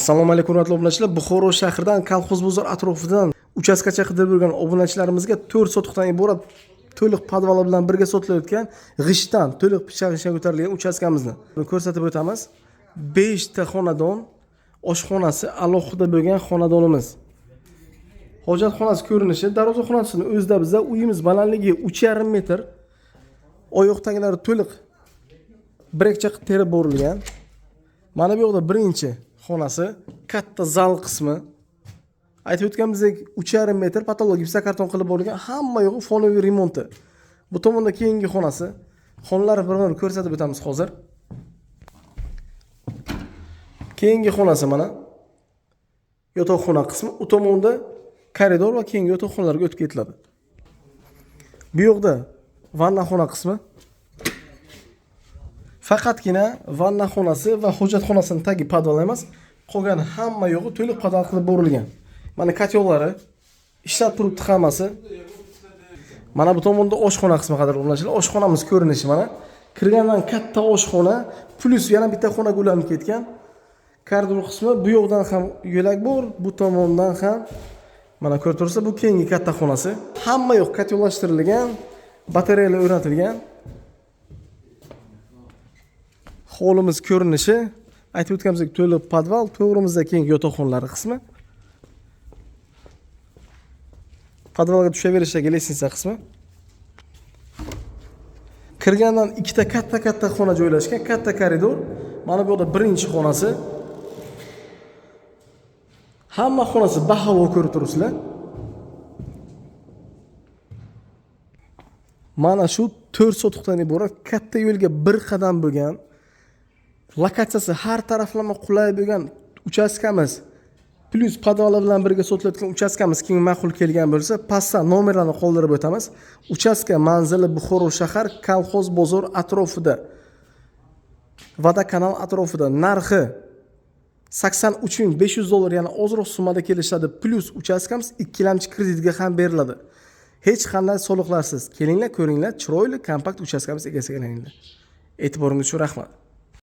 Assalomu alaykum hurmatli obunachilar. Buxoro shahridan Kolxoz bozor atrofidan uchastkacha qidirib yurgan obunachilarimizga 4 sotixdan iborat to'liq podval bilan birga sotilayotgan g'ishtdan to'liq picha-g'ishtga ko'tarilgan uchastkamizni ko'rsatib o'tamiz. 5 ta xonadon, oshxonasi alohida bo'lgan xonadonimiz. Hojatxonasi ko'rinishi, darvozaxonasining o'zida bizda uyimiz balandligi 3,5 metr. Oyoq taglari to'liq brekcha qilib terib bo'rilgan. Mana bu yoqda birinchi xonasi, katta zal qismi. Aytib o'tganimizdek 3,5 metr patologik gipsokarton qilib bo'lingan, hamma yo'g'i fonoviy remonti. Bu tomonda keyingi xonasi. Xonalarni bir-bir ko'rsatib o'tamiz hozir. Keyingi xonasi mana yotoqxona qismi. U tomonda koridor va keyingi yotoqxonalarga o'tib ketiladi. Bu yoqda vanna xona qismi. Faqatgina vanna xonasi va hojatxonasining tagi podval emas, qolgan hamma yo'g'i to'liq podval qilib bo'rilgan. Mana katyollari ishlab turibdi hammasi. Mana bu tomonda oshxona qismi qadar o'rnashilgan. Oshxonamiz ko'rinishi mana. Kirgandan katta oshxona, plus yana bitta xona gulanib ketgan. Koridor qismi, bu yoqdan ham yo'lak bor, bu tomondan ham mana ko'rib tursa, bu keyingi katta xonasi. Hamma yo'q katyollashtirilgan, batareyalar o'rnatilgan. Hovlimiz ko'rinishi, aytib o'tganimizdek to'liq podval, to'g'rimizda keyingi yotoqxonalari qismi. Podvalga tushaverishdagi lestnitsa qismi. Kirgandan ikkita katta xona joylashgan, katta koridor. Mana bu yerda birinchi xonasi. Hamma xonasi bahavo ko'rib turibsizlar. Mana shu 4 sotixdan iborat katta yo'lga bir qadam bo'lgan, lokatsiyasi har taraflama qulay bo'lgan uchastkamiz, plus podvali bilan birga sotilayotgan uchastkamiz kimga ma'qul kelgan bo'lsa, pastda nomerlarni qoldirib o'tamiz. Uchastka manzili Buxoro shahar, Kolxoz bozor atrofida. Vodokanal atrofida. Narxi $83,500, ya'ni ozroq summada kelishadi. Plus uchastkamiz ikkilamchi kreditga ham beriladi. Hech qanday soliqlarsiz. Kelinglar, ko'ringlar, chiroyli kompakt uchastkamiz egasiga aylaninglar. E'tiboringiz uchun rahmat.